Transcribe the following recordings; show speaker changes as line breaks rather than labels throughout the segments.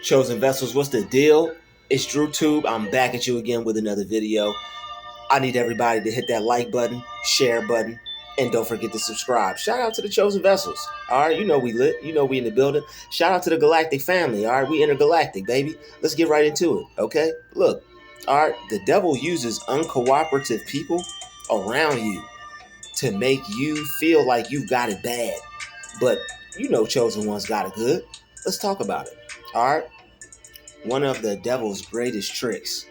Chosen Vessels, what's the deal? It's DrewTube. I'm back at you again with another video. I need everybody to hit that like button, share button, and don't forget to subscribe. Shout out to the Chosen Vessels. All right, you know we lit. You know we in the building. Shout out to the Galactic family. All right, we intergalactic, baby. Let's get right into it, okay? Look, all right, the devil uses uncooperative people around you to make you feel like you've got it bad. But you know Chosen Ones got it good. Let's talk about it. All right. One of the devil's greatest tricks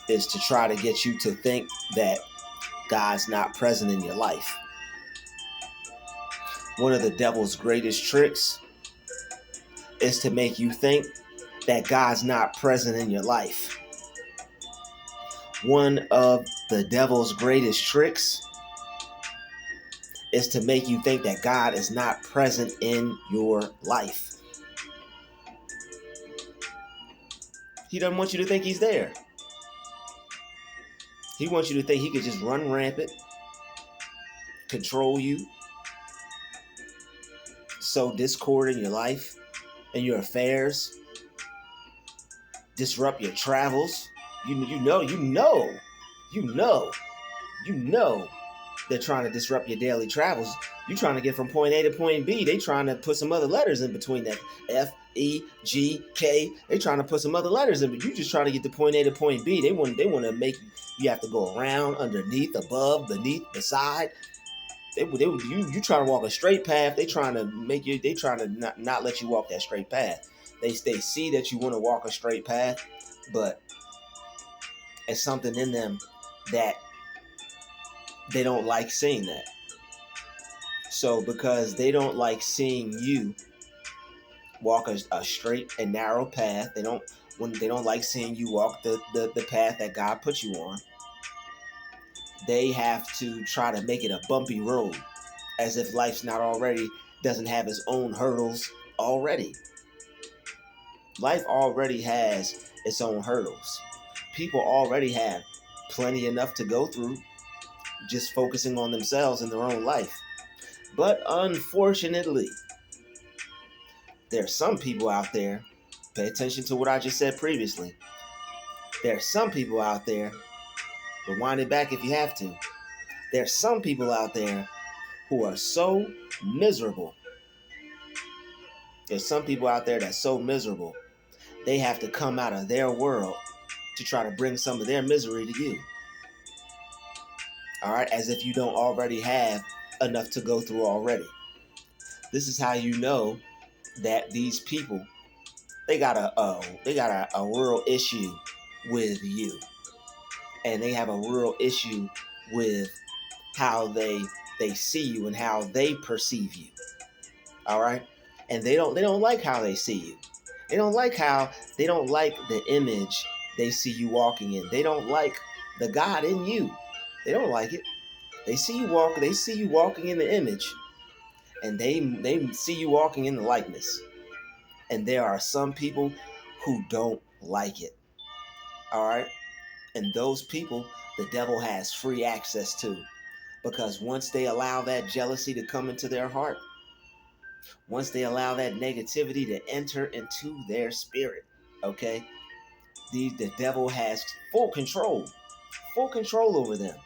is to try to get you to think that God's not present in your life. One of the devil's greatest tricks is to make you think that God's not present in your life. One of the devil's greatest tricks is to make you think that God is not present in your life. He doesn't want you to think he's there. He wants you to think he could just run rampant, control you, sow discord in your life and your affairs, disrupt your travels. You know they're trying to disrupt your daily travels. You're trying to get from point A to point B. They trying to put some other letters in between that. F, E, G, K. They trying to put some other letters in, but you just trying to get to point A to point B. They want to make you have to go around, underneath, above, beneath, beside. You trying to walk a straight path. They trying to not let you walk that straight path. They see that you want to walk a straight path, but it's something in them that they don't like seeing that. So because they don't like seeing you walk a straight and narrow path, they don't like seeing you walk the path that God put you on. They have to try to make it a bumpy road, as if life's not already doesn't have its own hurdles already. Life already has its own hurdles. People already have plenty enough to go through just focusing on themselves and their own life. But unfortunately, there's some people out there, pay attention to what I just said previously. There's some people out there, rewind it back if you have to. There's some people out there who are so miserable. There's some people out there that's so miserable, they have to come out of their world to try to bring some of their misery to you. All right, as if you don't already have enough to go through already. This is how you know that these people, they got a real issue with you, and they have a real issue with how they see you and how they perceive you. All right, and they don't like how they see you. They don't like the image they see you walking in. They don't like the God in you. They don't like it. They see you walking in the image, and they see you walking in the likeness. And there are some people who don't like it. All right? And those people the devil has free access to, because once they allow that jealousy to come into their heart, once they allow that negativity to enter into their spirit, okay? The devil has full control over them.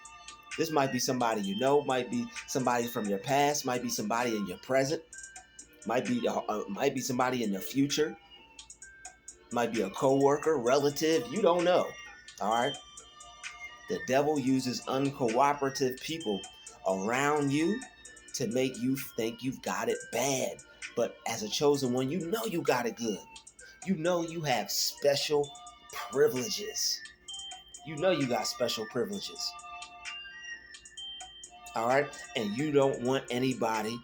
This might be somebody you know, might be somebody from your past, might be somebody in your present, might be somebody in the future, might be a coworker, relative, you don't know. All right? The devil uses uncooperative people around you to make you think you've got it bad. But as a chosen one, you know you got it good. You know you have special privileges. You know you got special privileges. All right? And you don't want anybody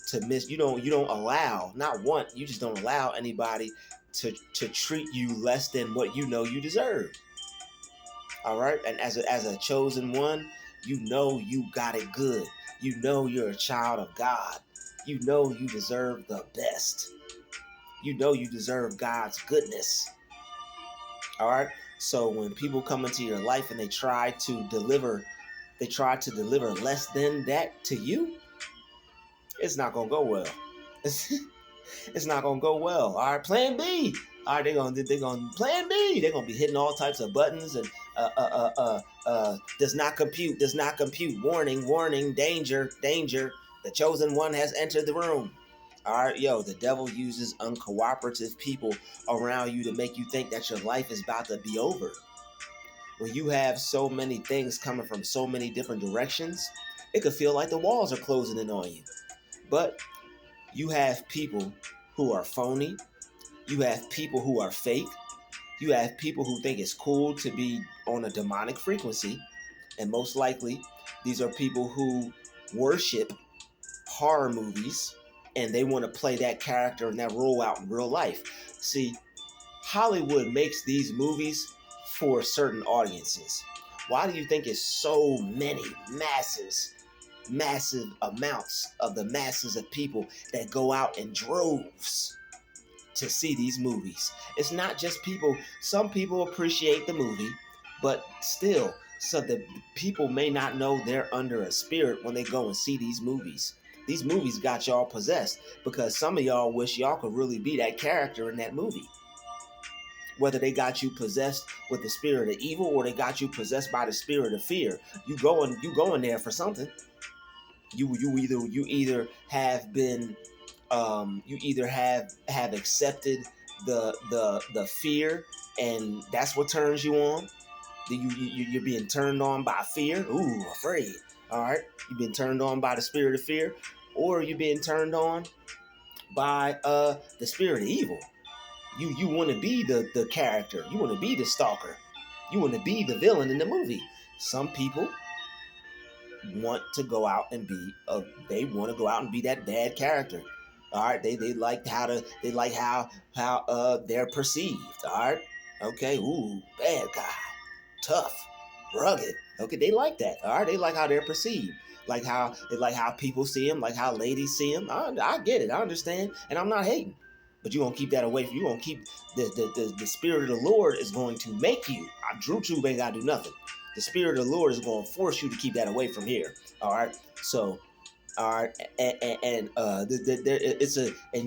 to miss. You don't allow, not want, you just don't allow anybody to treat you less than what you know you deserve. All right? And as a chosen one, you know you got it good. You know you're a child of God. You know you deserve the best. You know you deserve God's goodness. All right? So when people come into your life and they try to deliver less than that to you, it's not going to go well. It's not gonna go well. All right, plan B. All right, they're gonna plan B. They're gonna be hitting all types of buttons and does not compute, does not compute. Warning, warning, danger, danger. The chosen one has entered the room. All right, yo, the devil uses uncooperative people around you to make you think that your life is about to be over. When you have so many things coming from so many different directions, it could feel like the walls are closing in on you. But you have people who are phony. You have people who are fake. You have people who think it's cool to be on a demonic frequency. And most likely, these are people who worship horror movies and they want to play that character and that role out in real life. See, Hollywood makes these movies for certain audiences. Why do you think it's so many massive amounts of the masses of people that go out in droves to see these movies? It's not just people. Some people appreciate the movie, but still, so the people may not know they're under a spirit when they go and see these movies. These movies got y'all possessed because some of y'all wish y'all could really be that character in that movie. Whether they got you possessed with the spirit of evil or they got you possessed by the spirit of fear, you going there for something. You either have been you either have accepted the fear and that's what turns you on. You're being turned on by fear. Ooh, afraid. All right, you've been turned on by the spirit of fear, or you're being turned on by the spirit of evil. You want to be the character. You want to be the stalker. You want to be the villain in the movie. Some people want to go out and be that bad character. All right, they like how they're perceived. All right, okay, ooh, bad guy, tough, rugged. Okay, they like that. All right, they like how they're perceived. Like how people see him, like how ladies see him. I get it, I understand, and I'm not hating. But you're gonna keep that away from you. Gonna keep the spirit of the Lord is going to make you. Drew Tube ain't gotta do nothing. The spirit of the Lord is going to force you to keep that away from here. All right. So, all right, and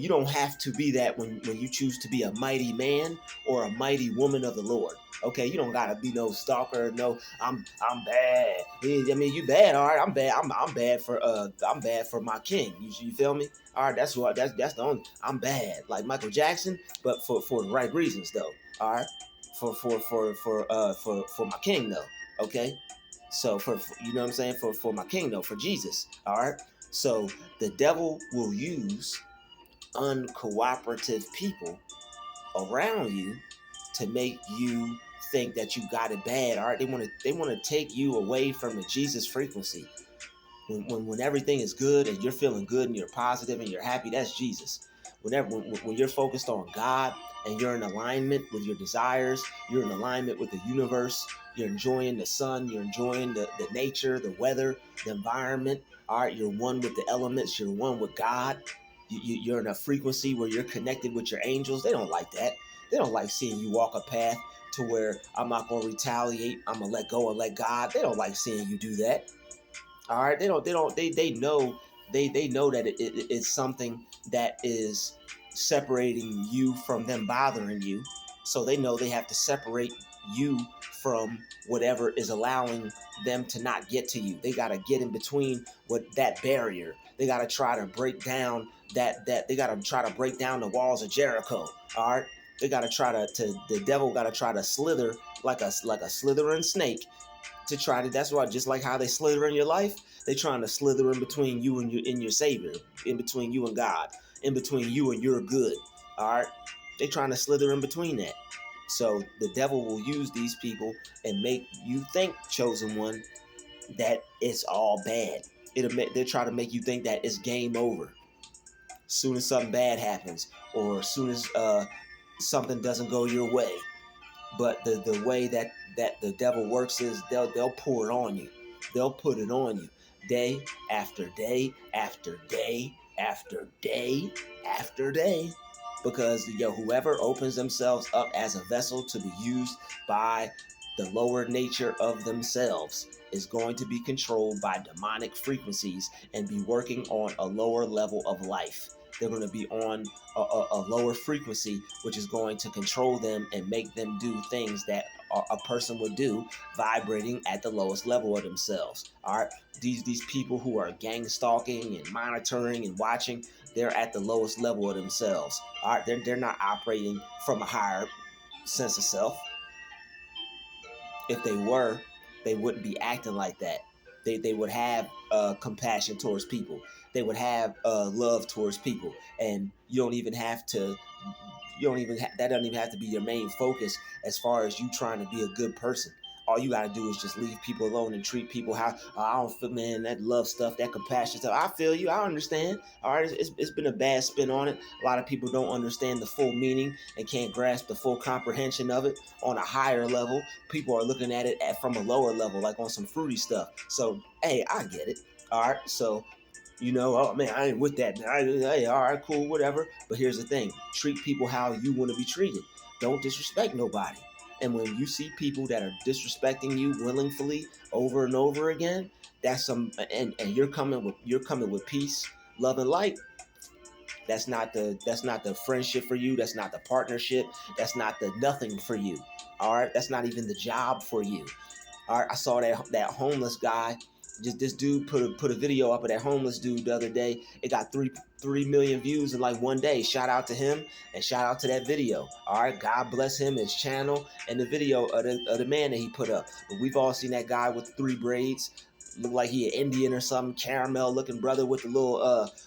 you don't have to be that when you choose to be a mighty man or a mighty woman of the Lord. Okay, you don't gotta be no stalker. No, I'm bad. I mean, you bad. All right, I'm bad. I'm bad for my king. You feel me? All right, that's the only. I'm bad, like Michael Jackson, but for the right reasons though. All right, for my king though. Okay, so for you know what I'm saying, for my king though, for Jesus. All right. So the devil will use uncooperative people around you to make you think that you got it bad. All right, they want to take you away from the Jesus frequency. When everything is good and you're feeling good and you're positive and you're happy, that's Jesus. When you're focused on God and you're in alignment with your desires, you're in alignment with the universe, you're enjoying the sun, you're enjoying the nature, the weather, the environment. All right, you're one with the elements, you're one with God. You're in a frequency where you're connected with your angels. They don't like that. They don't like seeing you walk a path to where I'm not going to retaliate. I'm going to let go and let God. They don't like seeing you do that. All right, they know that it's something that is separating you from them bothering you. So they know they have to separate you from whatever is allowing them to not get to you. They got to get in between with that barrier. They got to try to break down they got to try to break down the walls of Jericho. All right, they got to try to the devil got to try to slither like a slithering snake to try to. That's why, just like how they slither in your life, they trying to slither in between you and your savior, in between you and God, in between you and your good. All right, they trying to slither in between that. So the devil will use these people and make you think, chosen one, that it's all bad. They try to make you think that it's game over. Soon as something bad happens, or as soon as something doesn't go your way. But the way that the devil works is they'll pour it on you. They'll put it on you day after day after day after day after day. Because whoever opens themselves up as a vessel to be used by the lower nature of themselves is going to be controlled by demonic frequencies and be working on a lower level of life. They're going to be on a lower frequency, which is going to control them and make them do things that a person would do vibrating at the lowest level of themselves. All right, these people who are gang stalking and monitoring and watching, they're at the lowest level of themselves. All right, they're not operating from a higher sense of self. If they were, they wouldn't be acting like that. They would have compassion towards people. They would have love towards people, and you don't even have to. You don't even that doesn't even have to be your main focus as far as you trying to be a good person. All you got to do is just leave people alone and treat people how I don't feel, man. That love stuff, that compassion stuff. I feel you. I understand. All right, it's been a bad spin on it. A lot of people don't understand the full meaning and can't grasp the full comprehension of it on a higher level. People are looking at it from a lower level, like on some fruity stuff. So, hey, I get it. All right, so oh man, I ain't with that. Hey, all right, cool, whatever. But here's the thing: treat people how you want to be treated. Don't disrespect nobody. And when you see people that are disrespecting you willingly over and over again, that's and you're coming with peace, love, and light. That's not the friendship for you. That's not the partnership. That's not the nothing for you. All right, that's not even the job for you. All right, I saw that homeless guy. Just this dude put a video up of that homeless dude the other day. It got 3 million views in like one day. Shout out to him and shout out to that video. All right, God bless him, his channel, and the video of the man that he put up. But we've all seen that guy with 3 braids. Look like he an Indian or something, caramel looking brother with the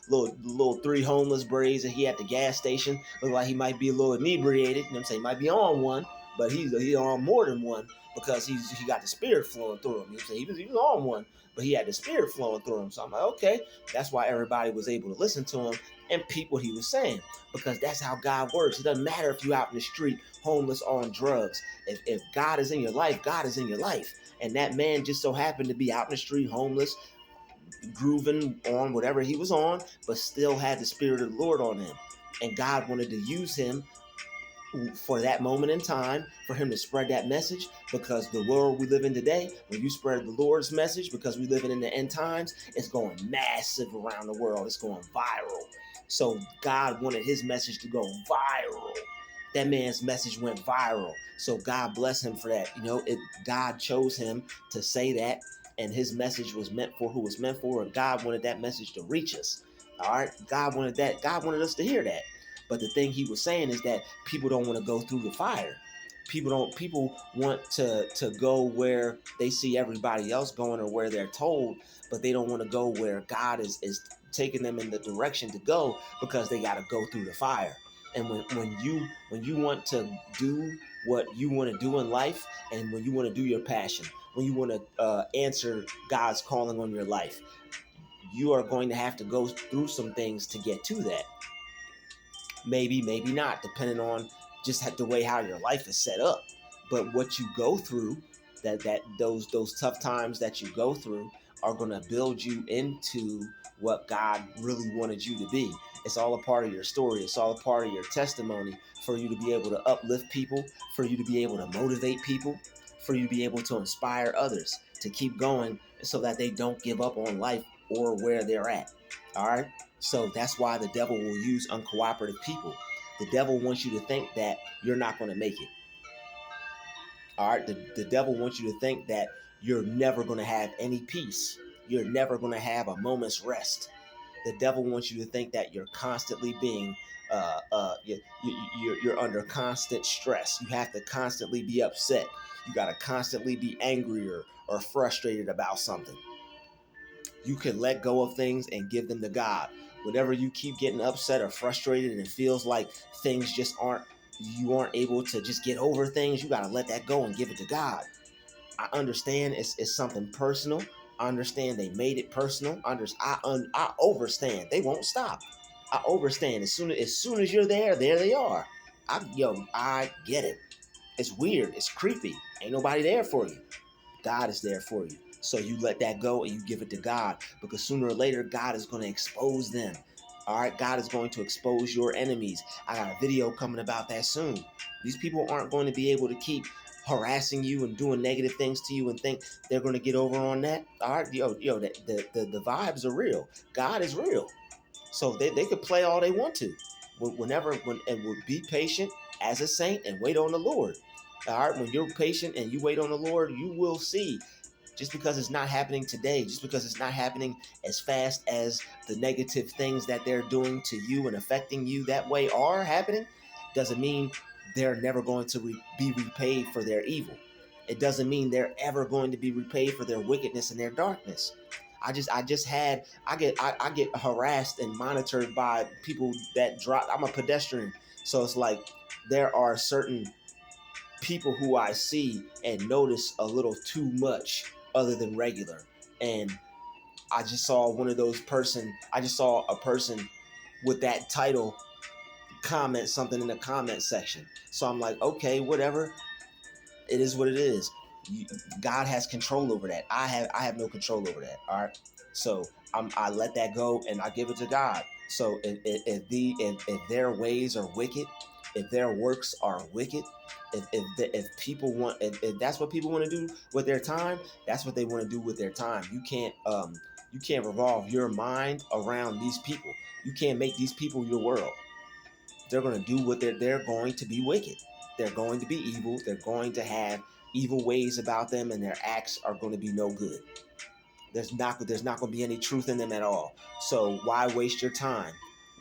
little 3 homeless braids that he at the gas station. Look like he might be a little inebriated. You know what I'm saying? He might be on one, but he's on more than one because he got the spirit flowing through him. You know what I'm saying? He was on one, but he had the spirit flowing through him. So I'm like, okay, that's why everybody was able to listen to him and peep what he was saying, because that's how God works. It doesn't matter if you're out in the street, homeless or on drugs. If God is in your life, God is in your life. And that man just so happened to be out in the street, homeless, grooving on whatever he was on, but still had the spirit of the Lord on him. And God wanted to use him for that moment in time, for him to spread that message, because the world we live in today, when you spread the Lord's message, because we live in the end times, it's going massive around the world. It's going viral. So God wanted his message to go viral. That man's message went viral. So God bless him for that. God chose him to say that, and his message was meant for who it was meant for, and God wanted that message to reach us. All right, God wanted that. God wanted us to hear that. But the thing he was saying is that people don't want to go through the fire. People want to go where they see everybody else going, or where they're told, but they don't want to go where God is taking them in the direction to go, because they got to go through the fire. And when you want to do what you want to do in life, and when you want to do your passion, when you want to answer God's calling on your life, you are going to have to go through some things to get to that. Maybe not, depending on just the way how your life is set up. But what you go through, those tough times that you go through, are going to build you into what God really wanted you to be. It's all a part of your story. It's all a part of your testimony, for you to be able to uplift people, for you to be able to motivate people, for you to be able to inspire others to keep going, so that they don't give up on life or where they're at. All right. So that's why the devil will use uncooperative people. The devil wants you to think that you're not going to make it. All right. The devil wants you to think that you're never going to have any peace. You're never going to have a moment's rest. The devil wants you to think that you're constantly being, you're under constant stress. You have to constantly be upset. You got to constantly be angry or frustrated about something. You can let go of things and give them to God. Whenever you keep getting upset or frustrated and it feels like things just you aren't able to just get over things, you got to let that go and give it to God. I understand it's something personal. I understand they made it personal. I overstand. They won't stop. I overstand. As soon as you're there they are. I get it. It's weird. It's creepy. Ain't nobody there for you. God is there for you. So you let that go and you give it to God, because sooner or later, God is going to expose them. All right, God is going to expose your enemies. I got a video coming about that soon. These people aren't going to be able to keep harassing you and doing negative things to you and think they're going to get over on that. All right, the vibes are real. God is real. So they could play all they want to. And would be patient as a saint and wait on the Lord. All right, when you're patient and you wait on the Lord, you will see. Just because it's not happening today, just because it's not happening as fast as the negative things that they're doing to you and affecting you that way are happening, doesn't mean they're never going to be repaid for their evil. It doesn't mean they're ever going to be repaid for their wickedness and their darkness. I get harassed and monitored by people that drop. I'm a pedestrian, so it's like there are certain people who I see and notice a little too much other than regular. And I just saw I just saw a person with that title comment something in the comment section. So I'm like, okay, whatever. It is what it is. You, God has control over that. I have no control over that. All right. So I let that go and I give it to God. So if their ways are wicked, if their works are wicked, if people want if that's what people want to do with their time, that's what they want to do with their time. You can't revolve your mind around these people. You can't make these people your world. They're going to do what they're going to be wicked. They're going to be evil. They're going to have evil ways about them, and their acts are going to be no good. There's not going to be any truth in them at all. So why waste your time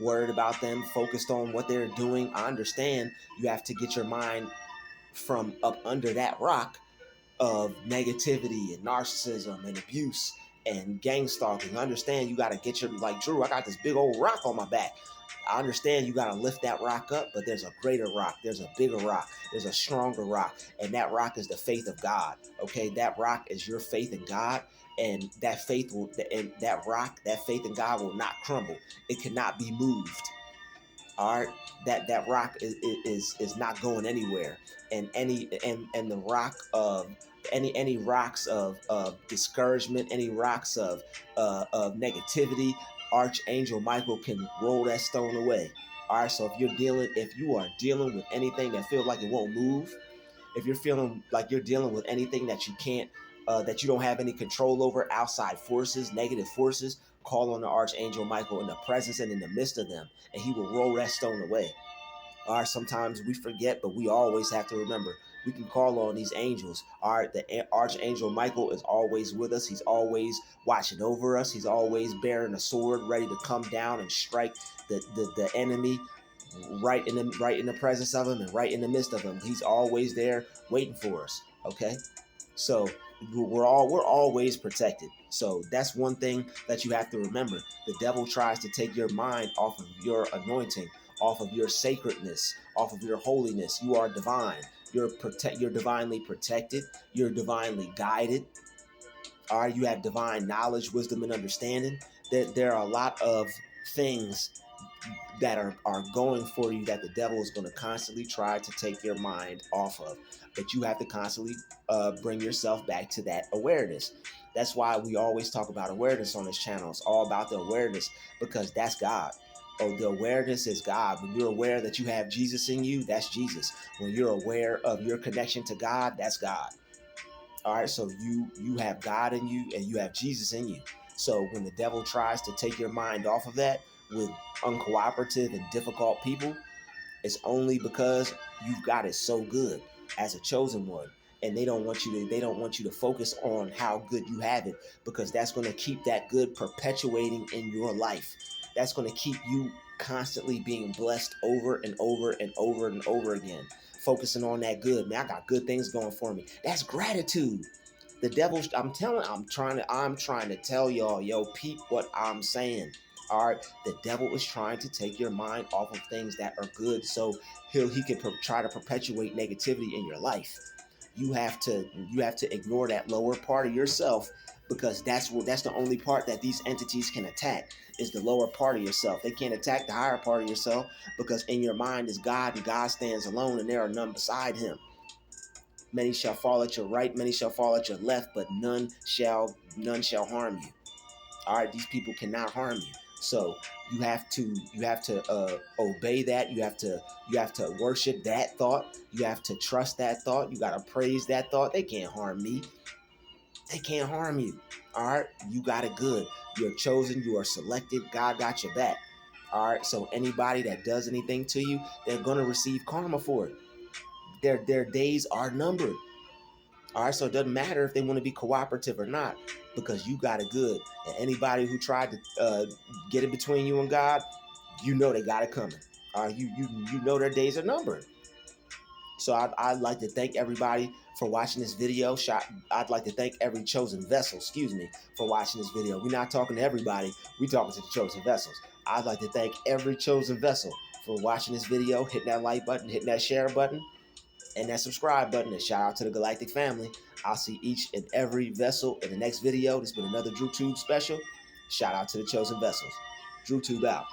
worried about them, focused on what they're doing? I understand you have to get your mind from up under that rock of negativity and narcissism and abuse and gang stalking. I understand you got to get your, like, Drew, I got this big old rock on my back. I understand you got to lift that rock up, but there's a greater rock. There's a bigger rock. There's a stronger rock. And that rock is the faith of God. Okay. That rock is your faith in God. And that faith will, and that rock, that faith in God will not crumble. It cannot be moved. All right. That rock is not going anywhere. And the rock of any rocks of discouragement, any rocks of negativity, Archangel Michael can roll that stone away. All right, so if you are dealing with anything that feels like it won't move, if you're feeling like you're dealing with anything that you can't, that you don't have any control over, outside forces, negative forces, call on the Archangel Michael in the presence and in the midst of them, and he will roll that stone away. All right, sometimes we forget, but we always have to remember we can call on these angels. All right, the Archangel Michael is always with us. He's always watching over us. He's always bearing a sword, ready to come down and strike the enemy right in the presence of him and right in the midst of him. He's always there waiting for us. Okay, so we're always protected. So that's one thing that you have to remember. The devil tries to take your mind off of your anointing, off of your sacredness, off of your holiness. You are divine. You're divinely protected. You're divinely guided. All right, you have divine knowledge, wisdom, and understanding. There are a lot of things that are going for you that the devil is going to constantly try to take your mind off of. But you have to constantly bring yourself back to that awareness. That's why we always talk about awareness on this channel. It's all about the awareness, because that's God. Oh, the awareness is God. When you're aware that you have Jesus in you, that's Jesus. When you're aware of your connection to God, that's God. All right, so you have God in you and you have Jesus in you. So when the devil tries to take your mind off of that with uncooperative and difficult people, it's only because you've got it so good as a chosen one. And they don't want you to focus on how good you have it, because that's going to keep that good perpetuating in your life. That's going to keep you constantly being blessed over and over and over and over again. Focusing on that good. Man, I got good things going for me. That's gratitude. The devil, I'm trying to tell y'all, yo, peep what I'm saying. All right, the devil is trying to take your mind off of things that are good, so he can try to perpetuate negativity in your life. You have to ignore that lower part of yourself, because that's the only part that these entities can attack, is the lower part of yourself. They can't attack the higher part of yourself, because in your mind is God, and God stands alone, and there are none beside him. Many shall fall at your right, many shall fall at your left, but none shall harm you. All right, these people cannot harm you. So you have to obey that. You have to worship that thought. You have to trust that thought. You got to praise that thought. They can't harm me. They can't harm you. All right, you got it good. You're chosen. You are selected. God got your back. All right. So anybody that does anything to you, they're gonna receive karma for it. Their days are numbered. All right. So it doesn't matter if they want to be cooperative or not, because you got it good. And anybody who tried to get it between you and God, you know they got it coming. All right. You know their days are numbered. So I'd like to thank everybody for watching this video. I'd like to thank every chosen vessel, for watching this video. We're not talking to everybody. We're talking to the chosen vessels. I'd like to thank every chosen vessel for watching this video, hitting that like button, hitting that share button, and that subscribe button. And shout out to the Galactic family. I'll see each and every vessel in the next video. This has been another DrewTube special. Shout out to the chosen vessels. DrewTube out.